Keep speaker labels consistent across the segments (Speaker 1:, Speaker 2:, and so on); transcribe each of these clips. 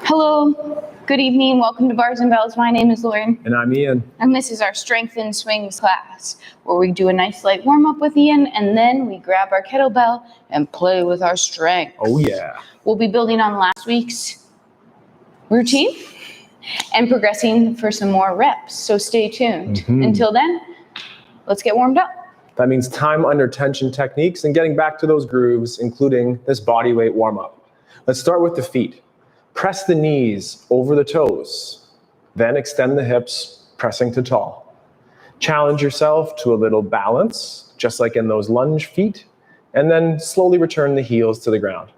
Speaker 1: Hello, good evening, welcome to Bars and Bells. My name is Lauren.
Speaker 2: And I'm Ian.
Speaker 1: And this is our Strength and Swings class, where we do a nice light warm-up with Ian, and then we grab our kettlebell and play with our strength.
Speaker 2: Oh yeah.
Speaker 1: We'll be building on last week's routine and progressing for some more reps, so stay tuned. Until then, let's get warmed up.
Speaker 2: That means time under tension techniques and getting back to those grooves, including this body weight warm-up. Let's start with the feet. Press the knees over the toes, then extend the hips, pressing to tall. Challenge yourself to a little balance, just like in those lunge feet, and then slowly return the heels to the ground.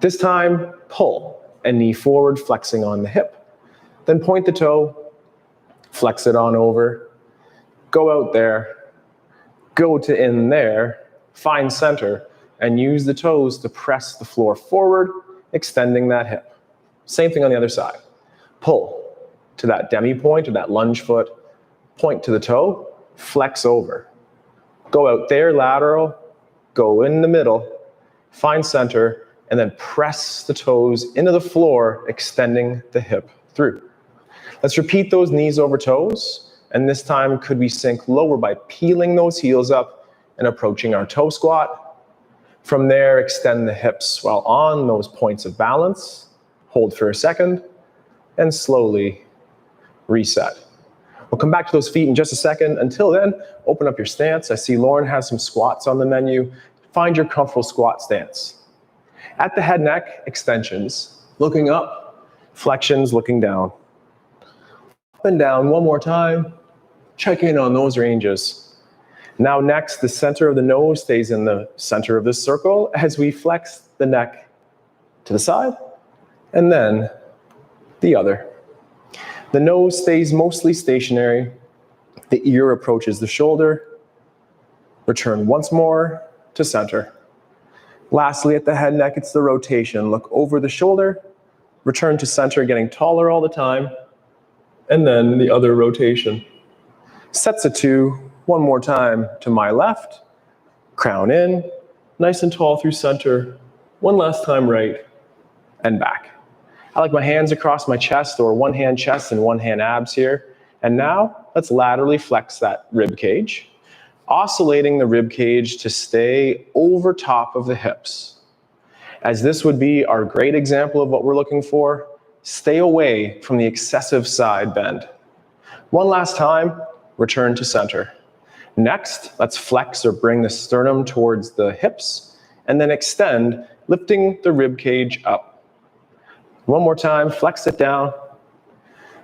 Speaker 2: This time, pull and knee forward, flexing on the hip. Then point the toe, flex it on over, go out there, go to in there, find center, and use the toes to press the floor forward, extending that hip. Same thing on the other side. Pull to that demi point or that lunge foot, point to the toe, flex over. Go out there, lateral, go in the middle, find center, and then press the toes into the floor, extending the hip through. Let's repeat those knees over toes. And this time, could we sink lower by peeling those heels up and approaching our toe squat? From there, extend the hips while on those points of balance. Hold for a second and slowly reset. We'll come back to those feet in just a second. Until then, open up your stance. I see Lauren has some squats on the menu. Find your comfortable squat stance. At the head neck, extensions, looking up, flexions, looking down. Up and down one more time. Check in on those ranges. Now next, the center of the nose stays in the center of this circle as we flex the neck to the side and then the other. The nose stays mostly stationary. The ear approaches the shoulder. Return once more to center. Lastly, at the head neck, it's the rotation. Look over the shoulder, return to center, getting taller all the time, and then the other rotation. Sets of two, one more time to my left, crown in, nice and tall through center, one last time right, and back. I like my hands across my chest, or one hand chest and one hand abs here. And now, let's laterally flex that rib cage, oscillating the rib cage to stay over top of the hips. As this would be our great example of what we're looking for, stay away from the excessive side bend. One last time, return to center. Next, let's flex or bring the sternum towards the hips, and then extend, lifting the rib cage up. One more time, flex it down,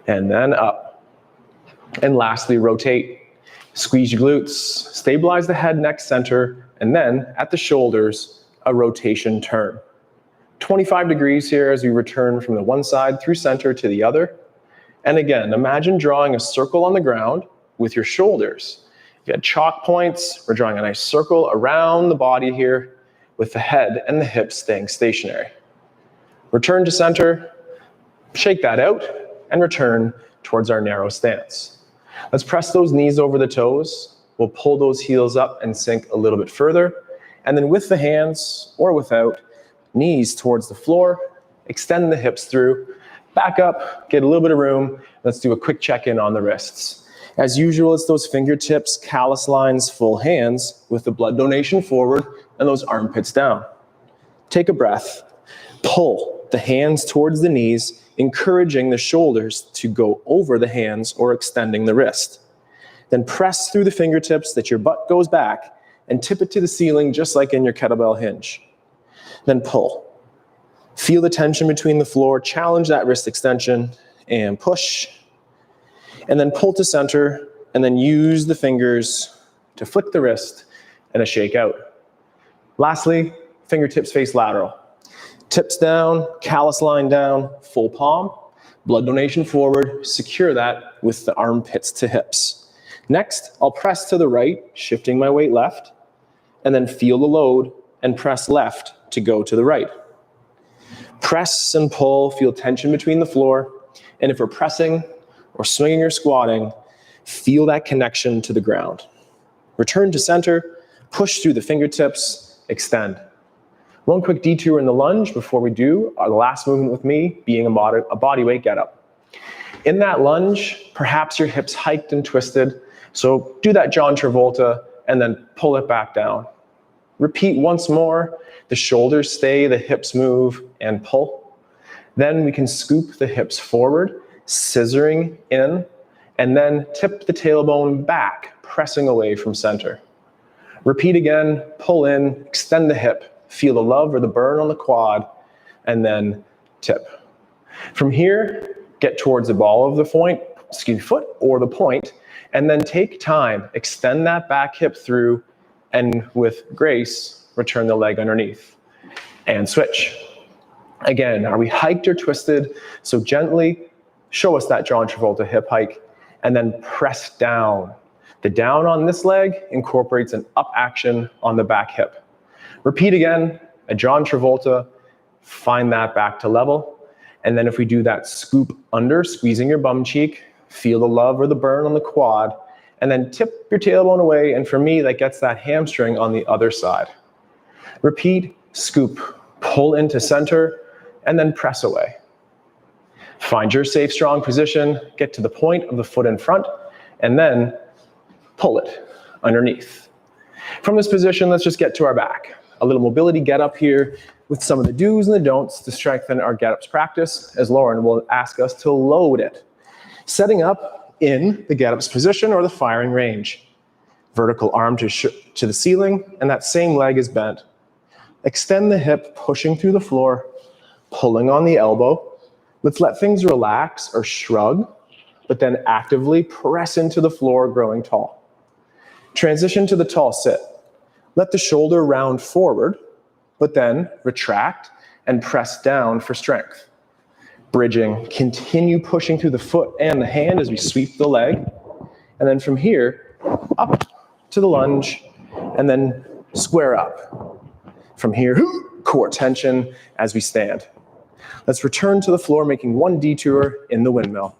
Speaker 2: and then up. And lastly, rotate. Squeeze your glutes, stabilize the head, neck, center, and then at the shoulders, a rotation turn. 25 degrees here as we return from the one side through center to the other. And again, imagine drawing a circle on the ground with your shoulders. You had chalk points. We're drawing a nice circle around the body here with the head and the hips staying stationary. Return to center, shake that out, and return towards our narrow stance. Let's press those knees over the toes. We'll pull those heels up and sink a little bit further. And then with the hands, or without, knees towards the floor, extend the hips through, back up, get a little bit of room. Let's do a quick check-in on the wrists. As usual, it's those fingertips, callus lines, full hands, with the blood donation forward and those armpits down. Take a breath, pull the hands towards the knees, encouraging the shoulders to go over the hands or extending the wrist. Then press through the fingertips that your butt goes back and tip it to the ceiling just like in your kettlebell hinge. Then pull. Feel the tension between the floor, challenge that wrist extension, and push. And then pull to center, and then use the fingers to flick the wrist and a shake out. Lastly, fingertips face lateral. Tips down, callus line down, full palm, blood donation forward, secure that with the armpits to hips. Next, I'll press to the right, shifting my weight left, and then feel the load and press left to go to the right. Press and pull, feel tension between the floor, and if we're pressing or swinging or squatting, feel that connection to the ground. Return to center, push through the fingertips, extend. One quick detour in the lunge before we do the last movement with me, being a body weight get up. In that lunge, perhaps your hips hiked and twisted, so do that John Travolta and then pull it back down. Repeat once more, the shoulders stay, the hips move, and pull. Then we can scoop the hips forward, scissoring in, and then tip the tailbone back, pressing away from center. Repeat again, pull in, extend the hip, feel the love or the burn on the quad, and then tip. From here, get towards the ball of the foot or the point, and then take time, extend that back hip through, and with grace, return the leg underneath. And switch. Again, are we hiked or twisted? So gently show us that John Travolta hip hike, and then press down. The down on this leg incorporates an up action on the back hip. Repeat again, a John Travolta, find that back to level. And then if we do that scoop under, squeezing your bum cheek, feel the love or the burn on the quad, and then tip your tailbone away. And for me, that gets that hamstring on the other side. Repeat, scoop, pull into center, and then press away. Find your safe, strong position, get to the point of the foot in front, and then pull it underneath. From this position, let's just get to our back. A little mobility get up here with some of the do's and the don'ts to strengthen our get ups practice, as Lauren will ask us to load it. Setting up in the get ups position or the firing range. Vertical arm to the ceiling, and that same leg is bent. Extend the hip, pushing through the floor, pulling on the elbow. Let's let things relax or shrug, but then actively press into the floor, growing tall. Transition to the tall sit. Let the shoulder round forward, but then retract and press down for strength. Bridging, continue pushing through the foot and the hand as we sweep the leg. And then from here, up to the lunge, and then square up. From here, core tension as we stand. Let's return to the floor, making one detour in the windmill.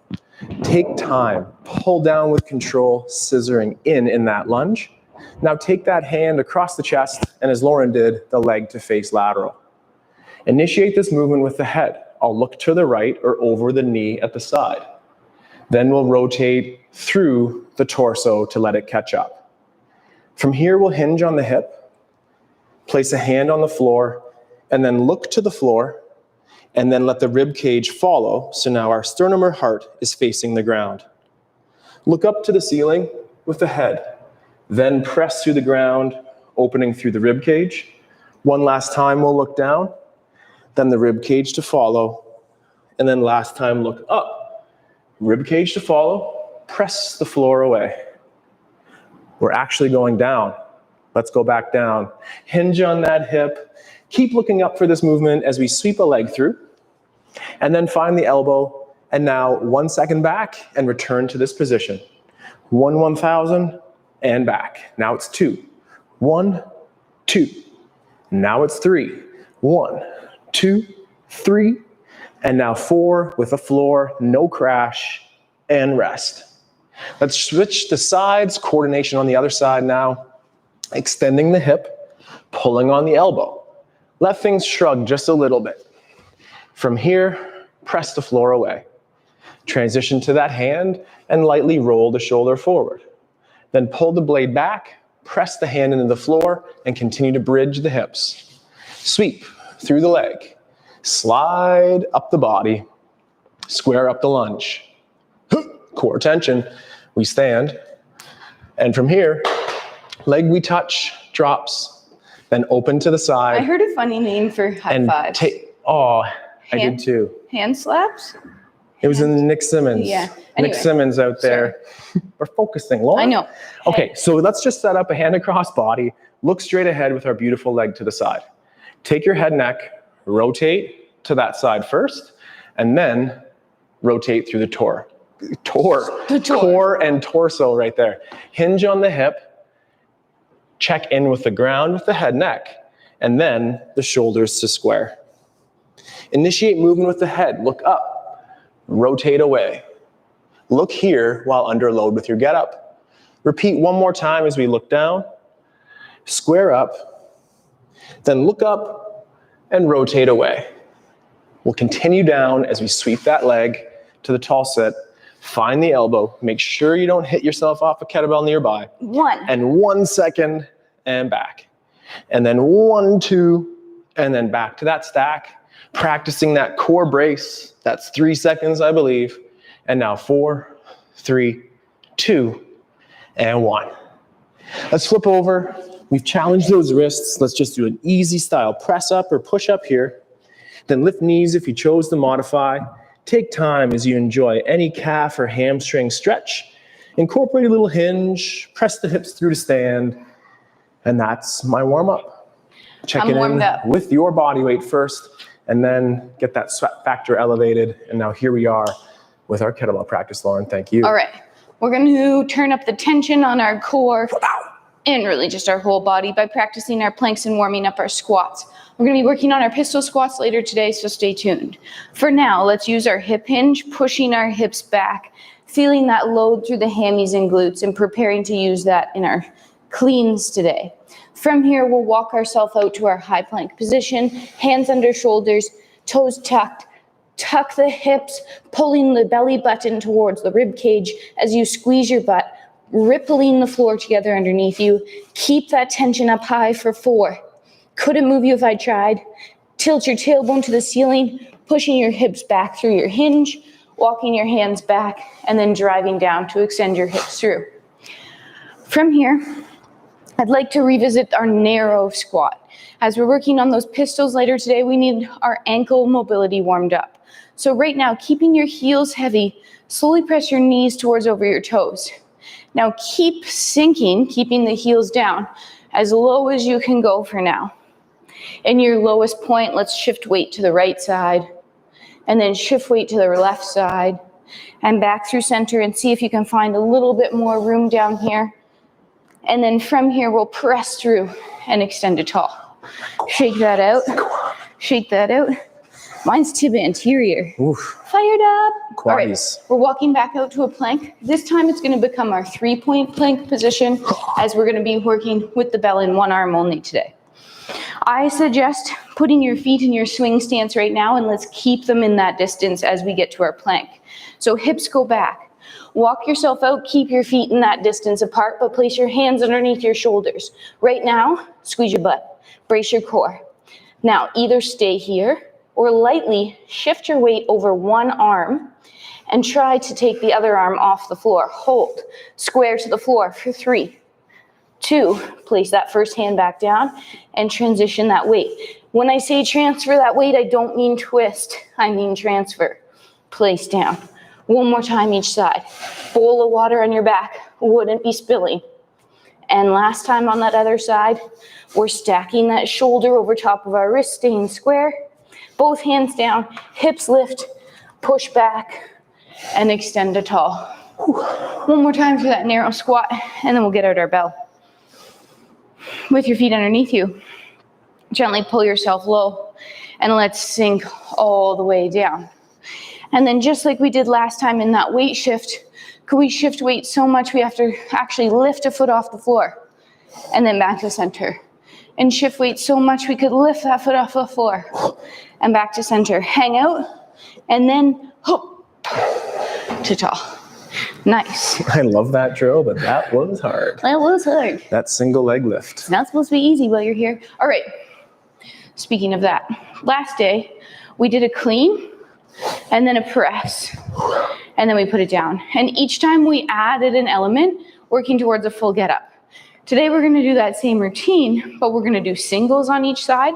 Speaker 2: Take time, pull down with control, scissoring in that lunge. Now take that hand across the chest, and as Lauren did, the leg to face lateral. Initiate this movement with the head. I'll look to the right or over the knee at the side. Then we'll rotate through the torso to let it catch up. From here, we'll hinge on the hip, place a hand on the floor, and then look to the floor, and then let the rib cage follow, so now our sternum or heart is facing the ground. Look up to the ceiling with the head, then press through the ground, opening through the rib cage. One last time we'll look down, then the rib cage to follow, and then last time look up. Rib cage to follow, press the floor away. We're actually going down. Let's go back down. Hinge on that hip. Keep looking up for this movement as we sweep a leg through, and then find the elbow, and now 1 second back and return to this position. 1,000, and back. Now it's 2. 1, 2. Now it's 3. 1, 2, 3. And now 4 with a floor, no crash, and rest. Let's switch to sides, coordination on the other side now. Extending the hip, pulling on the elbow. Let things shrug just a little bit. From here, press the floor away. Transition to that hand and lightly roll the shoulder forward. Then pull the blade back, press the hand into the floor, and continue to bridge the hips. Sweep through the leg. Slide up the body. Square up the lunge. Core tension. We stand. And from here, leg we touch, drops, then open to the side.
Speaker 1: I heard a funny name for high fives.
Speaker 2: I did too.
Speaker 1: Hand slaps?
Speaker 2: It was in Nick Simmons.
Speaker 1: Yeah. Anyway,
Speaker 2: Nick Simmons out there. We're focusing, Lauren.
Speaker 1: I know.
Speaker 2: Okay, so let's just set up a hand across body. Look straight ahead with our beautiful leg to the side. Take your head neck, rotate to that side first, and then rotate through the core and torso right there. Hinge on the hip, check in with the ground with the head neck, and then the shoulders to square. Initiate movement with the head. Look up, rotate away. Look here while under load with your get up. Repeat one more time as we look down. Square up, Then look up and rotate away. We'll continue down as we sweep that leg to the tall sit. Find the elbow. Make sure you don't hit yourself off a kettlebell nearby.
Speaker 1: 1.
Speaker 2: And 1 second and back. And then 1, 2, and then back to that stack. Practicing that core brace. That's 3 seconds, I believe. And now 4, 3, 2, and 1. Let's flip over. We've challenged those wrists. Let's just do an easy style press up or push up here. Then lift knees if you chose to modify. Take time as you enjoy any calf or hamstring stretch. Incorporate a little hinge. Press the hips through to stand. And that's my warm-up. Check it in with your body weight first, and then get that sweat factor elevated. And now here we are with our kettlebell practice, Lauren. Thank you.
Speaker 1: All right. We're going to turn up the tension on our core and really just our whole body by practicing our planks and warming up our squats. We're going to be working on our pistol squats later today, so stay tuned. For now, let's use our hip hinge, pushing our hips back, feeling that load through the hammies and glutes, and preparing to use that in our cleans today. From here, we'll walk ourselves out to our high plank position, hands under shoulders, toes tucked. Tuck the hips, pulling the belly button towards the rib cage as you squeeze your butt, rippling the floor together underneath you. Keep that tension up high for 4. Couldn't move you if I tried. Tilt your tailbone to the ceiling, pushing your hips back through your hinge, walking your hands back, and then driving down to extend your hips through. From here, I'd like to revisit our narrow squat. As we're working on those pistols later today, we need our ankle mobility warmed up. So right now, keeping your heels heavy, slowly press your knees towards over your toes. Now keep sinking, keeping the heels down as low as you can go for now. In your lowest point, let's shift weight to the right side, and then shift weight to the left side, and back through center, and see if you can find a little bit more room down here. And then from here, we'll press through and extend it tall. Shake that out. Shake that out. Mine's tibia anterior.
Speaker 2: Oof.
Speaker 1: Fired up.
Speaker 2: Quaddies.
Speaker 1: All right, we're walking back out to a plank. This time it's going to become our 3-point plank position as we're going to be working with the bell in one arm only today. I suggest putting your feet in your swing stance right now, and let's keep them in that distance as we get to our plank. So hips go back. Walk yourself out, keep your feet in that distance apart, but place your hands underneath your shoulders. Right now, squeeze your butt, brace your core. Now, either stay here or lightly shift your weight over one arm and try to take the other arm off the floor. Hold, square to the floor for 3, 2, place that first hand back down and transition that weight. When I say transfer that weight, I don't mean twist, I mean transfer. Place down. One more time each side. Bowl of water on your back, wouldn't be spilling. And last time on that other side, we're stacking that shoulder over top of our wrist, staying square. Both hands down, hips lift, push back, and extend to tall. One more time for that narrow squat, and then we'll get out our bell. With your feet underneath you, gently pull yourself low, and let's sink all the way down. And then just like we did last time in that weight shift, could we shift weight so much we have to actually lift a foot off the floor, and then back to center. And shift weight so much we could lift that foot off the floor, and back to center. Hang out, and then hop to tall. Nice.
Speaker 2: I love that drill, but that was hard.
Speaker 1: That was hard.
Speaker 2: That single leg lift.
Speaker 1: It's not supposed to be easy while you're here. All right. Speaking of that, last day we did a clean and then a press, and then we put it down. And each time we added an element working towards a full get up. Today we're going to do that same routine, but we're going to do singles on each side,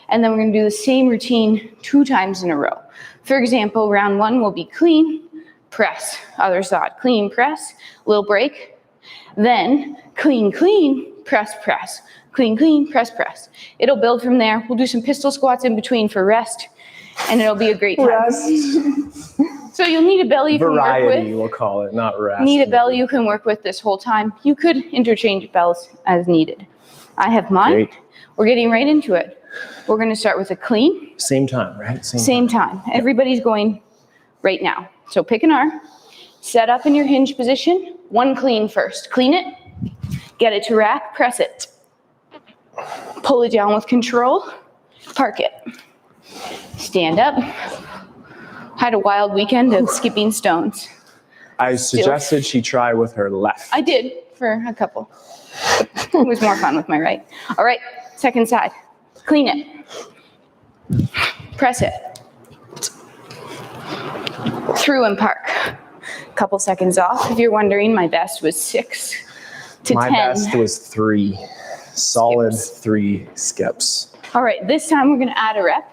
Speaker 1: and then we're going to do the same routine 2 times in a row. For example, round 1 will be clean, press, other side, clean, press, little break, then clean, clean, press, press, clean, clean, press, press. It'll build from there. We'll do some pistol squats in between for rest, and it'll be a great time.
Speaker 2: Rest.
Speaker 1: So you'll need a bell you can work with.
Speaker 2: Variety, we'll call it, not rest.
Speaker 1: Need a bell you can work with this whole time. You could interchange bells as needed. I have mine.
Speaker 2: Great.
Speaker 1: We're getting right into it. We're going to start with a clean.
Speaker 2: Same time, right?
Speaker 1: Same time. Everybody's going right now. So pick an arm, set up in your hinge position. 1 clean first. Clean it, get it to rack, press it. Pull it down with control. Park it. Stand up. Had a wild weekend of skipping stones.
Speaker 2: I suggested she try with her left.
Speaker 1: I did for a couple. It was more fun with my right. All right, second side. Clean it. Press it. Through and park. Couple seconds off. If you're wondering, my best was 6 to 10.
Speaker 2: My best was 3. Solid skips. 3 skips.
Speaker 1: All right, this time we're gonna add a rep.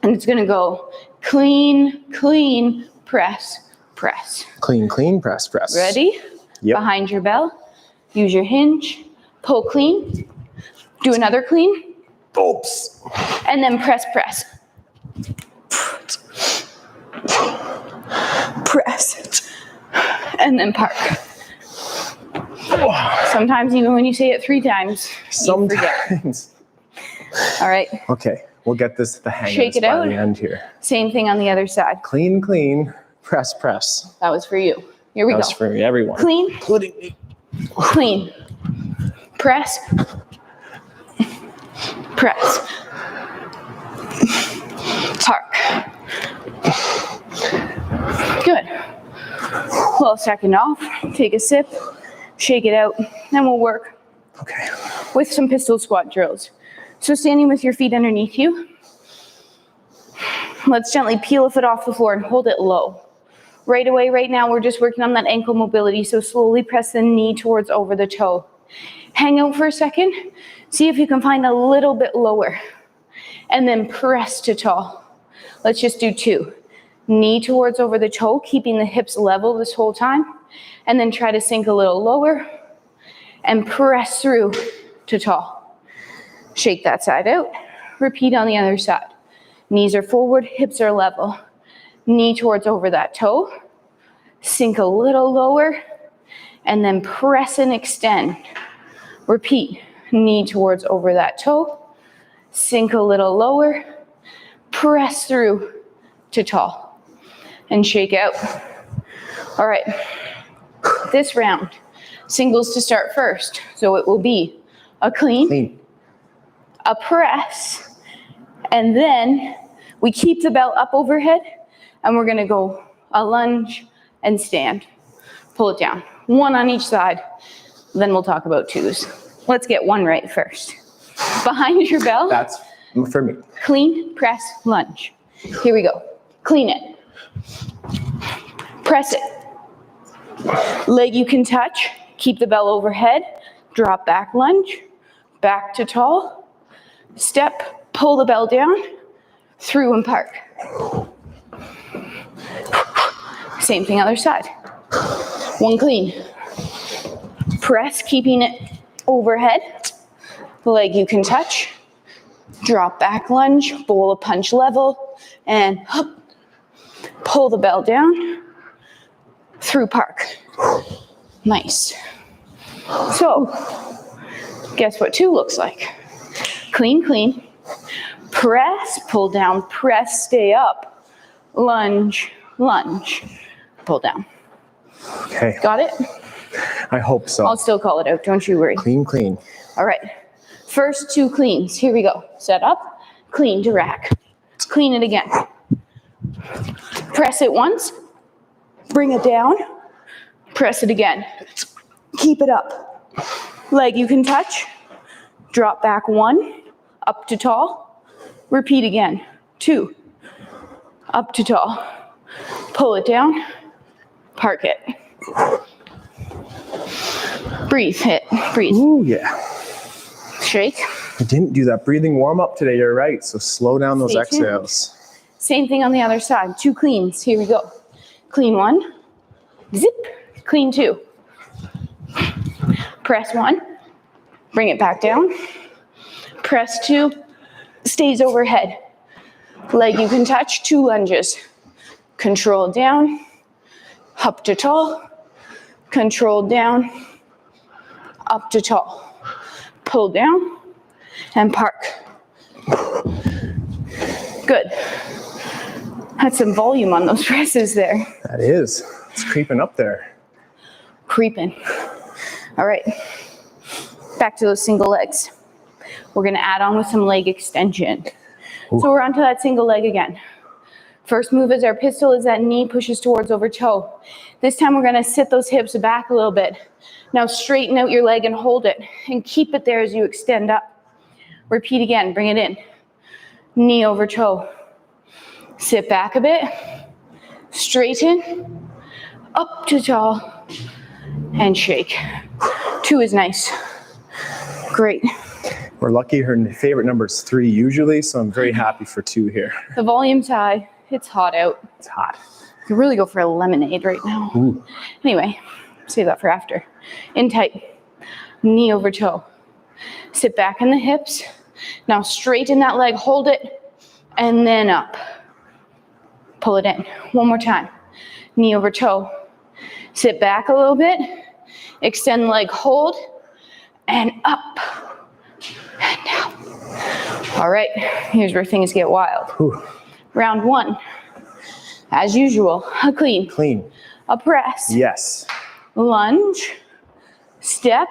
Speaker 1: And it's gonna go clean, clean, press, press.
Speaker 2: Clean, clean, press, press.
Speaker 1: Ready?
Speaker 2: Yep.
Speaker 1: Behind your bell. Use your hinge. Pull clean. Do another clean.
Speaker 2: Oops.
Speaker 1: And then press, press. Press. And then park. Sometimes even when you say it 3 times, you forget.
Speaker 2: Sometimes.
Speaker 1: All right.
Speaker 2: Okay, we'll get this to the hang
Speaker 1: Shake
Speaker 2: of this
Speaker 1: it
Speaker 2: by
Speaker 1: out.
Speaker 2: the end here.
Speaker 1: Same thing on the other side.
Speaker 2: Clean, clean, press, press.
Speaker 1: That was for you. Here we go.
Speaker 2: That's for everyone.
Speaker 1: Clean.
Speaker 2: Including me.
Speaker 1: Clean. Press. Press. Park. Good. Well, second off, take a sip, shake it out, then we'll work
Speaker 2: Okay.
Speaker 1: with some pistol squat drills. So standing with your feet underneath you, let's gently peel a foot off the floor and hold it low. Right away, right now, we're just working on that ankle mobility, so slowly press the knee towards over the toe. Hang out for a second, see if you can find a little bit lower, and then press to tall. Let's just do 2. Knee towards over the toe, keeping the hips level this whole time, and then try to sink a little lower, and press through to tall. Shake that side out, repeat on the other side. Knees are forward, hips are level. Knee towards over that toe, sink a little lower, and then press and extend. Repeat, knee towards over that toe, sink a little lower, press through to tall, and shake out. All right, this round, singles to start first, so it will be a clean, a press, and then we keep the belt up overhead, and we're gonna go a lunge and stand. Pull it down. 1 on each side, then we'll talk about 2s. Let's get 1 right first. Behind your bell.
Speaker 2: That's for me.
Speaker 1: Clean, press, lunge. Here we go. Clean it. Press it. Leg you can touch. Keep the bell overhead. Drop back lunge. Back to tall. Step, pull the bell down. Through and park. Same thing other side. 1 clean. Press, keeping it overhead. Leg you can touch. Drop back lunge, bowl of punch level, and up. Pull the bell down. Through park. Nice. So, guess what 2 looks like? Clean, clean. Press, pull down, press, stay up. Lunge, lunge. Pull down.
Speaker 2: Okay.
Speaker 1: Got it?
Speaker 2: I hope so.
Speaker 1: I'll still call it out, don't you worry.
Speaker 2: Clean, clean.
Speaker 1: All right, first 2 cleans. Here we go. Set up, clean to rack. Clean it again. Press it once, bring it down, press it again. Keep it up. Leg you can touch, drop back 1, up to tall, repeat again. 2, up to tall, pull it down, park it. Breathe, hit, breathe.
Speaker 2: Ooh, yeah.
Speaker 1: Shake.
Speaker 2: I didn't do that breathing warm up today, you're right. So slow down those
Speaker 1: Stay tuned.
Speaker 2: exhales.
Speaker 1: Same thing on the other side. 2 cleans. Here we go. Clean 1. Zip. Clean 2. Press 1. Bring it back down. Press 2. Stays overhead. Leg you can touch. 2 lunges. Control down. Up to tall. Control down. Up to tall. Pull down. And park. Good. Had some volume on those presses there.
Speaker 2: That is. It's creeping up there.
Speaker 1: Creeping. All right. Back to those single legs. We're gonna add on with some leg extension. So we're onto that single leg again. First move as our pistol is that knee pushes towards over toe. This time we're gonna sit those hips back a little bit. Now straighten out your leg and hold it and keep it there as you extend up. Repeat again, bring it in. Knee over toe. Sit back a bit, straighten, up to tall, and shake. 2 is nice. Great.
Speaker 2: We're lucky her favorite number is 3 usually, so I'm very happy for 2 here.
Speaker 1: The volume's high. It's hot out.
Speaker 2: It's hot.
Speaker 1: You could really go for a lemonade right now.
Speaker 2: Ooh.
Speaker 1: Anyway, save that for after. In tight. Knee over toe. Sit back in the hips. Now straighten that leg, hold it, and then up. Pull it in. One more time. Knee over toe. Sit back a little bit. Extend leg, hold, and up. And down. All right, here's where things get wild.
Speaker 2: Ooh.
Speaker 1: Round 1. As usual, a clean.
Speaker 2: Clean.
Speaker 1: A press.
Speaker 2: Yes.
Speaker 1: Lunge. Step.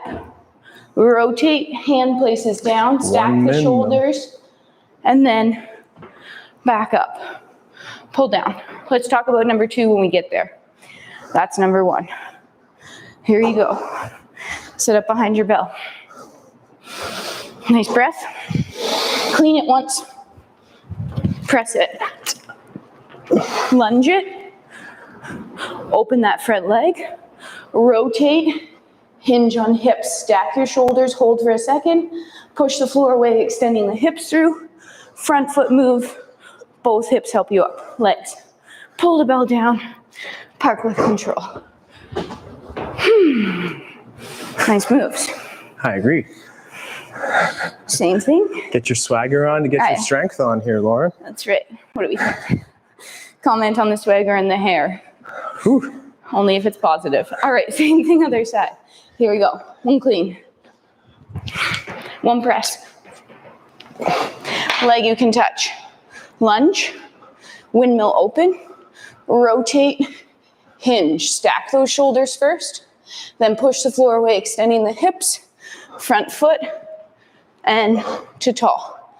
Speaker 1: Rotate, hand places down, stack the shoulders, and then back up. Pull down. Let's talk about number 2 when we get there. That's number 1. Here you go. Sit up behind your bell. Nice breath. Clean it once. Press it. Lunge it. Open that front leg. Rotate. Hinge on hips. Stack your shoulders. Hold for a second. Push the floor away, extending the hips through. Front foot move. Both hips help you up. Legs. Pull the bell down. Park with control. Nice moves.
Speaker 2: I agree.
Speaker 1: Same thing.
Speaker 2: Get your swagger on to get your strength on here, Lauren.
Speaker 1: That's right. What do we think? Comment on the swagger and the hair.
Speaker 2: Whew.
Speaker 1: Only if it's positive. All right, same thing other side. Here we go. 1 clean. 1 press. Leg you can touch. Lunge. Windmill open. Rotate. Hinge. Stack those shoulders first. Then push the floor away, extending the hips. Front foot. And to tall.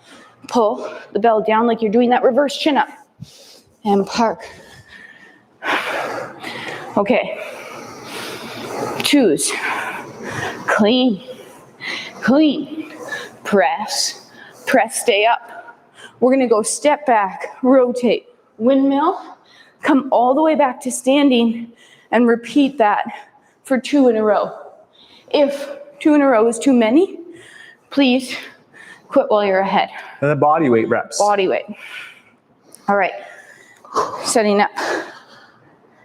Speaker 1: Pull the bell down like you're doing that reverse chin up. And park. Okay. 2s. Clean. Clean. Press. Press, stay up. We're gonna go step back, rotate, windmill, come all the way back to standing, and repeat that for 2 in a row. If 2 in a row is too many, please quit while you're ahead.
Speaker 2: And the body weight reps.
Speaker 1: Body weight. All right. Setting up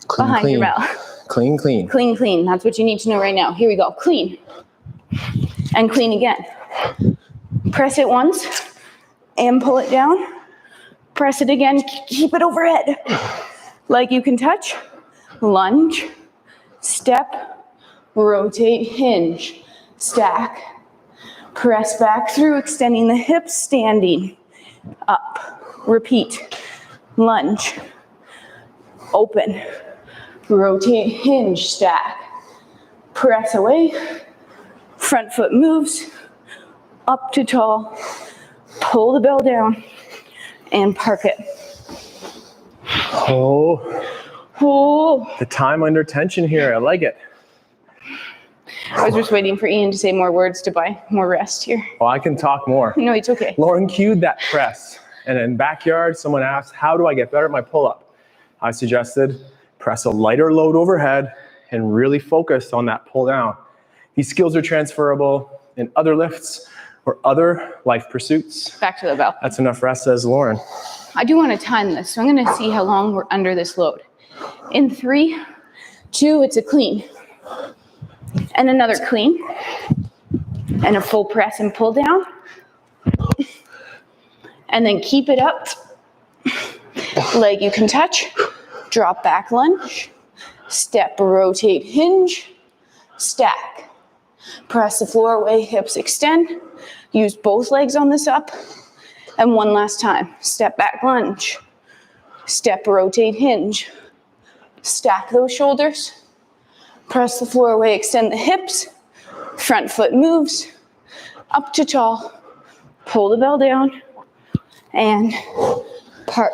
Speaker 2: Clean,
Speaker 1: behind
Speaker 2: clean.
Speaker 1: your bell.
Speaker 2: Clean, clean.
Speaker 1: Clean, clean. That's what you need to know right now. Here we go. Clean. And clean again. Press it once and pull it down. Press it again. Keep it overhead. Leg you can touch. Lunge. Step. Rotate. Hinge. Stack. Press back through, extending the hips, standing. Up. Repeat. Lunge. Open. Rotate, hinge, stack. Press away. Front foot moves. Up to tall. Pull the bell down. And park it.
Speaker 2: Oh.
Speaker 1: Oh.
Speaker 2: The time under tension here. I like it.
Speaker 1: I was just waiting for Ian to say more words to buy more rest here.
Speaker 2: Well, I can talk more.
Speaker 1: No, it's okay.
Speaker 2: Lauren cued that press. And in backyard, someone asked, how do I get better at my pull-up? I suggested press a lighter load overhead and really focus on that pull down. These skills are transferable in other lifts or other life pursuits.
Speaker 1: Back to the bell.
Speaker 2: That's enough rest, says Lauren.
Speaker 1: I do want to time this, so I'm going to see how long we're under this load. In 3, 2, it's a clean. And another clean. And a full press and pull down. And then keep it up. Leg you can touch. Drop back lunge. Step, rotate, hinge. Stack. Press the floor away, hips extend. Use both legs on this up. And one last time. Step back lunge. Step, rotate, hinge. Stack those shoulders. Press the floor away, extend the hips. Front foot moves. Up to tall. pull the bell down, and park.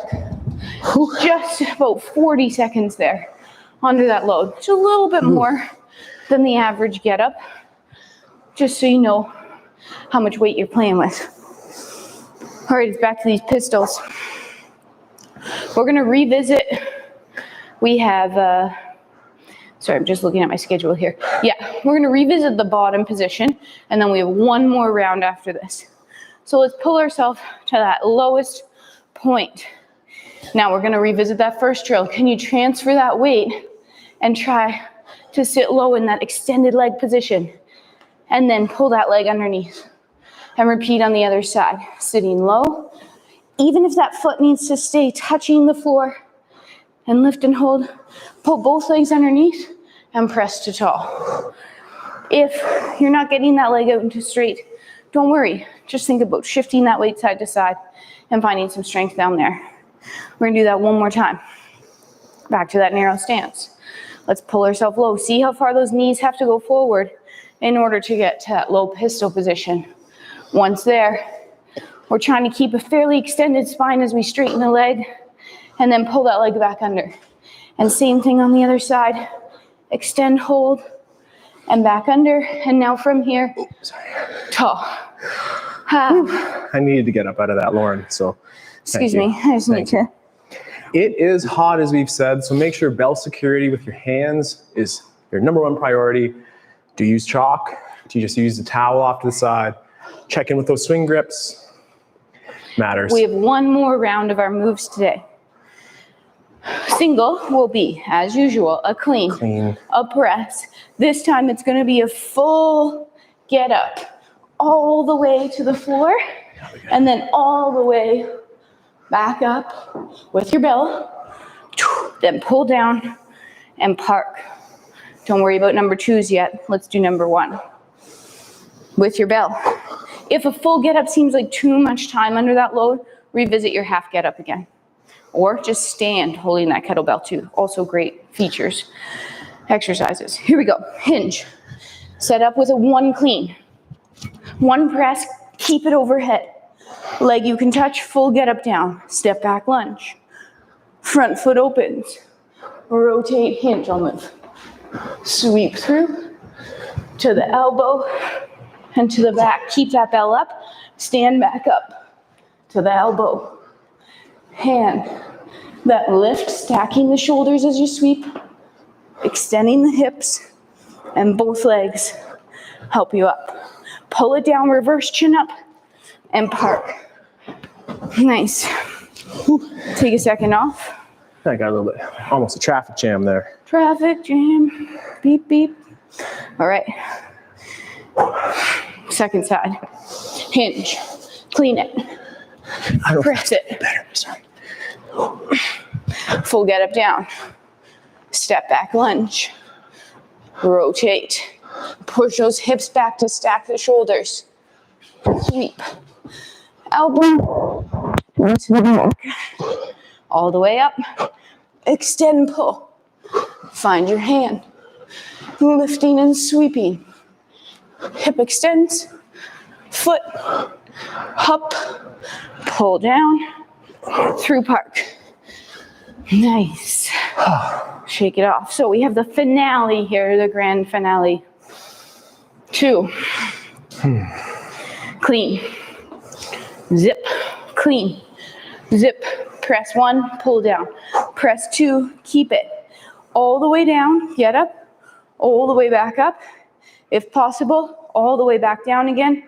Speaker 1: Just about 40 seconds there under that load. Just a little bit more than the average get up, just so you know how much weight you're playing with. All right, it's back to these pistols. We're gonna revisit. We have, sorry, I'm just looking at my schedule here. Yeah, we're gonna revisit the bottom position, and then we have one more round after this. So let's pull ourselves to that lowest point. Now we're gonna revisit that first drill. Can you transfer that weight and try to sit low in that extended leg position? And then pull that leg underneath. And repeat on the other side. Sitting low. Even if that foot needs to stay touching the floor, and lift and hold, pull both legs underneath and press to tall. If you're not getting that leg out into straight, don't worry. Just think about shifting that weight side to side and finding some strength down there. We're gonna do that one more time. Back to that narrow stance. Let's pull ourselves low. See how far those knees have to go forward in order to get to that low pistol position. Once there, we're trying to keep a fairly extended spine as we straighten the leg, and then pull that leg back under. And same thing on the other side. Extend, hold, and back under. And now from here, tall.
Speaker 2: I needed to get up out of that, Lauren, so
Speaker 1: excuse me, I just need to.
Speaker 2: It is hot, as we've said, so make sure belt security with your hands is your number one priority. Do you use chalk? Do you just use the towel off to the side? Check in with those swing grips. Matters.
Speaker 1: We have one more round of our moves today. Single will be, as usual, a clean, a press. This time it's going to be a full get up all the way to the floor, and then all the way back up with your bell, then pull down and park. Don't worry about number twos yet. Let's do number one. With your bell. If a full get up seems like too much time under that load, revisit your half get up again. Or just stand holding that kettlebell too. Also great features. Exercises. Here we go. Hinge. Set up with a one clean. One press, keep it overhead. Leg you can touch, full get up down. Step back lunge. Front foot opens. Rotate, hinge, I'll move. Sweep through to the elbow and to the back. Keep that bell up. Stand back up to the elbow. Hand, that lift, stacking the shoulders as you sweep, extending the hips, and both legs help you up. Pull it down, reverse chin up, and park. Nice. Take a second off.
Speaker 2: I got a little bit, almost a traffic jam there.
Speaker 1: Traffic jam, beep, beep. All right. Second side. Hinge, clean it, press it.
Speaker 2: Better, sorry.
Speaker 1: Full get up down. Step back lunge. Rotate. Push those hips back to stack the shoulders. Sweep. Elbow. All the way up. Extend, pull. Find your hand. Lifting and sweeping. Hip extends. Foot. Up. Pull down. Through park. Nice. Shake it off. So we have the finale here, the grand finale. 2. Clean. Zip. Clean. Zip. Press 1, pull down. Press 2, keep it. All the way down, get up. All the way back up. If possible, all the way back down again.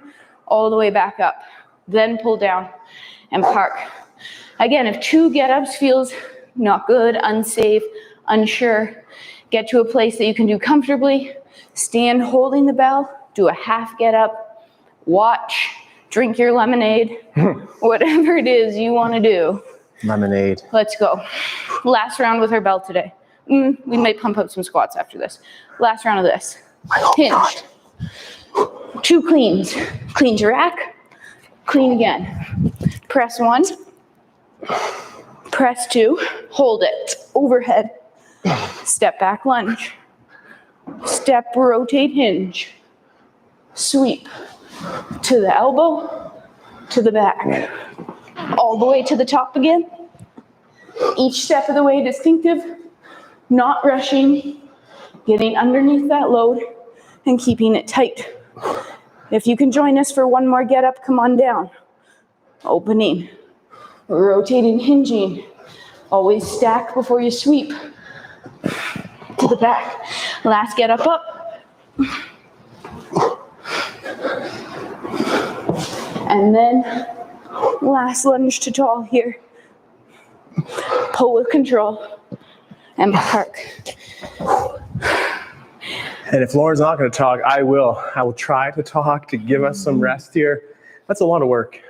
Speaker 1: All the way back up. Then pull down and park. Again, if 2 get-ups feels not good, unsafe, unsure, get to a place that you can do comfortably. Stand holding the bell, do a half get-up, watch, drink your lemonade, whatever it is you want to do.
Speaker 2: Lemonade.
Speaker 1: Let's go. Last round with our bell today. We might pump up some squats after this. Last round of this. Hinge. 2 cleans. Clean to rack. Clean again. Press 1. Press 2. Hold it. Overhead. Step back lunge. Step, rotate, hinge. Sweep to the elbow. to the back, all the way to the top again. Each step of the way distinctive, not rushing, getting underneath that load and keeping it tight. If you can join us for one more get up, come on down. Opening, rotating, hinging. Always stack before you sweep. To the back. Last get up. And then last lunge to tall here. Pull with control and park.
Speaker 2: And if Lauren's not going to talk, I will. I will try to talk to give us some rest here. That's a lot of work.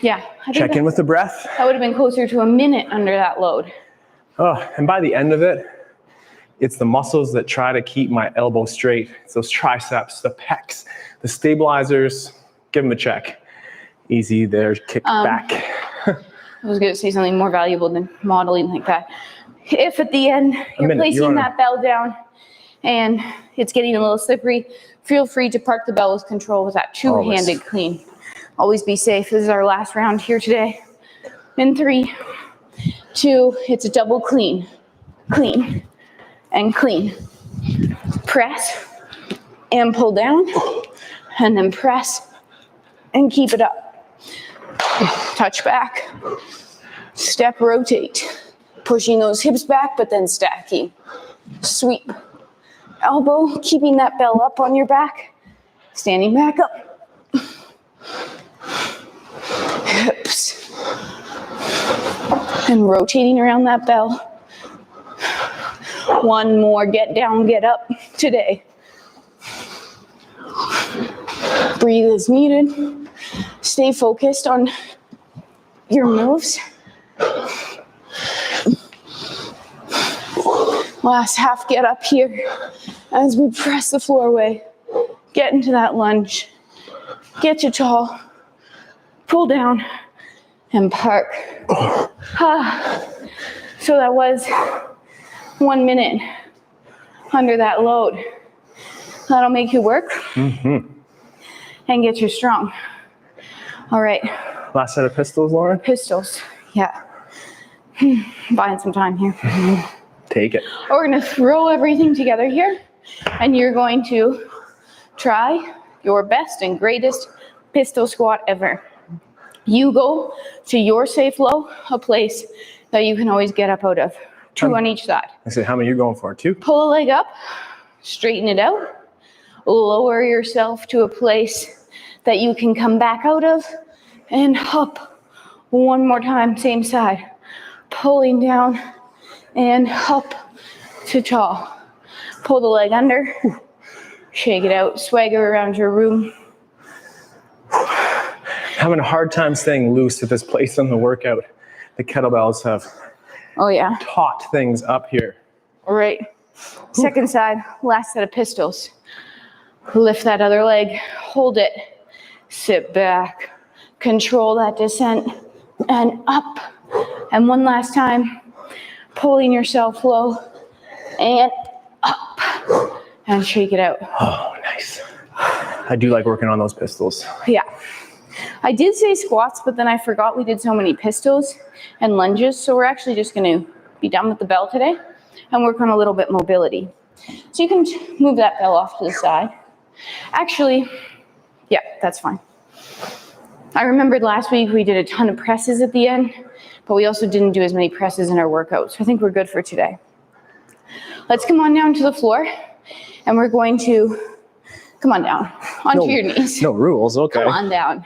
Speaker 1: Yeah.
Speaker 2: Check in with the breath.
Speaker 1: That would have been closer to a minute under that load.
Speaker 2: Oh, and by the end of it, it's the muscles that try to keep my elbow straight. It's those triceps, the pecs, the stabilizers. Give them a check. Easy there, kick back.
Speaker 1: I was going to say something more valuable than modeling like that. If at the end you're placing that bell down and it's getting a little slippery, feel free to park the bell with control with that two-handed clean. Always be safe. This is our last round here today. In 3, 2, it's a double clean. Clean and clean. Press and pull down and then press and keep it up. Touch back. Step, rotate. Pushing those hips back, but then stacking. Sweep. Elbow, keeping that bell up on your back. Standing back up. Hips. And rotating around that bell. One more get down, get up today. Breathe as needed. Stay focused on your moves. Last half get up here as we press the floor away. Get into that lunge. Get you tall. Pull down and park. So that was 1 minute under that load. That'll make you work and get you strong. All right.
Speaker 2: Last set of pistols, Lauren?
Speaker 1: Pistols, yeah. Buying some time here.
Speaker 2: Take it.
Speaker 1: We're gonna throw everything together here and you're going to try your best and greatest pistol squat ever. You go to your safe low, a place that you can always get up out of. 2 on each side.
Speaker 2: I said, how many are you going for? 2?
Speaker 1: Pull a leg up, straighten it out, lower yourself to a place that you can come back out of, and up. One more time, same side. Pulling down and up to tall. Pull the leg under, shake it out, swagger around your room.
Speaker 2: Having a hard time staying loose at this place on the workout. The kettlebells have taught things up here.
Speaker 1: All right. Second side, last set of pistols. Lift that other leg, hold it, sit back, control that descent, and up. And one last time, pulling yourself low, and up, and shake it out.
Speaker 2: Oh, nice. I do like working on those pistols.
Speaker 1: Yeah. I did say squats, but then I forgot we did so many pistols and lunges, so we're actually just going to be done with the bell today and work on a little bit mobility. So you can move that bell off to the side. Actually, yeah, that's fine. I remembered last week we did a ton of presses at the end, but we also didn't do as many presses in our workout, so I think we're good for today. Let's come on down to the floor, and we're going to come on down onto your knees.
Speaker 2: No rules, okay.
Speaker 1: Come on down.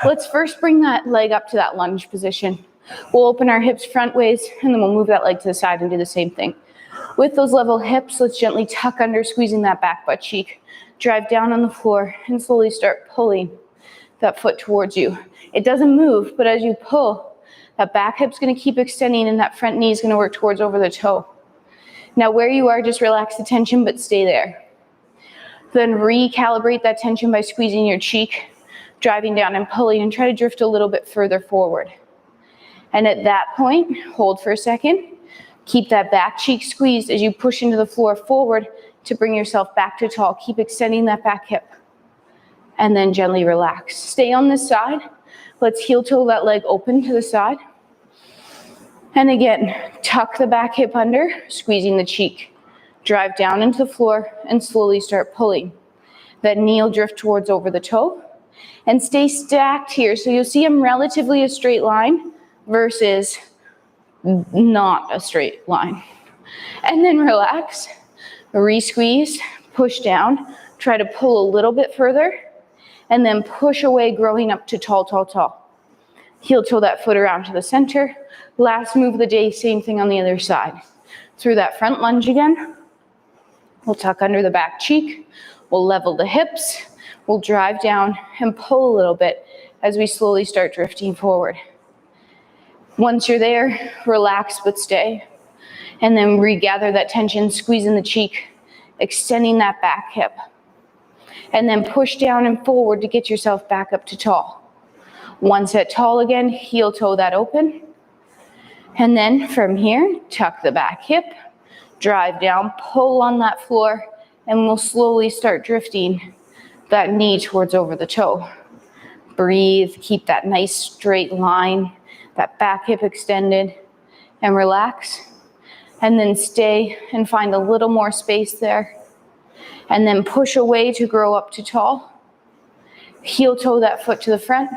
Speaker 1: Let's first bring that leg up to that lunge position. We'll open our hips front ways, and then we'll move that leg to the side and do the same thing. With those level hips, let's gently tuck under, squeezing that back butt cheek. Drive down on the floor and slowly start pulling that foot towards you. It doesn't move, but as you pull, that back hip's gonna keep extending and that front knee is gonna work towards over the toe. Now where you are, just relax the tension, but stay there. Then recalibrate that tension by squeezing your cheek, driving down and pulling, and try to drift a little bit further forward. And at that point, hold for a second. Keep that back cheek squeezed as you push into the floor forward to bring yourself back to tall. Keep extending that back hip. and then gently relax. Stay on this side. Let's heel toe that leg open to the side. And again, tuck the back hip under, squeezing the cheek. Drive down into the floor and slowly start pulling. That knee will drift towards over the toe. And stay stacked here. So you'll see them relatively a straight line versus not a straight line. And then relax, re-squeeze, push down, try to pull a little bit further, and then push away, growing up to tall, tall, tall. Heel toe that foot around to the center. Last move of the day, same thing on the other side. Through that front lunge again. We'll tuck under the back cheek. We'll level the hips. We'll drive down and pull a little bit as we slowly start drifting forward. Once you're there, relax but stay. And then regather that tension, squeeze in the cheek, extending that back hip. And then push down and forward to get yourself back up to tall. One set tall again, heel toe that open. And then from here, tuck the back hip, drive down, pull on that floor, and we'll slowly start drifting that knee towards over the toe. Breathe, keep that nice straight line, that back hip extended, and relax. And then stay and find a little more space there. And then push away to grow up to tall. Heel toe that foot to the front.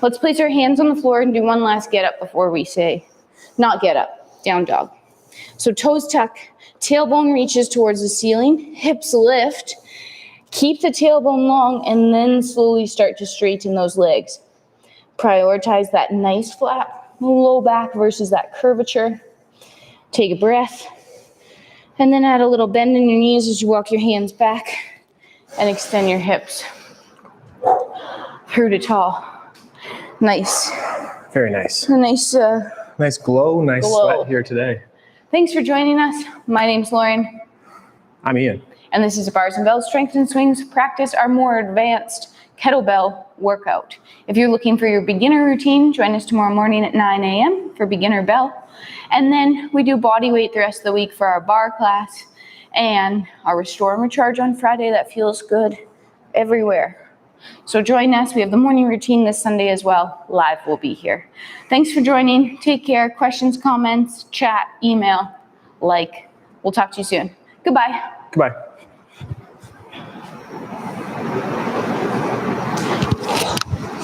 Speaker 1: Let's place our hands on the floor and do one last get up before we say, not get up, down dog. So toes tuck, tailbone reaches towards the ceiling, hips lift. Keep the tailbone long and then slowly start to straighten those legs. Prioritize that nice flat low back versus that curvature. Take a breath. And then add a little bend in your knees as you walk your hands back and extend your hips. Through to tall. Nice.
Speaker 2: Very nice.
Speaker 1: A nice
Speaker 2: Nice glow, nice sweat here today.
Speaker 1: Thanks for joining us. My name's Lauren.
Speaker 2: I'm Ian.
Speaker 1: And this is a Bars and Bells Strength and Swings Practice our more advanced kettlebell workout. If you're looking for your beginner routine, join us tomorrow morning at 9 a.m. for beginner bell. And then we do body weight the rest of the week for our bar class and our restore and recharge on Friday. That feels good everywhere. So join us. We have the morning routine this Sunday as well. Live will be here. Thanks for joining. Take care. Questions, comments, chat, email, like. We'll talk to you soon. Goodbye.
Speaker 2: Goodbye.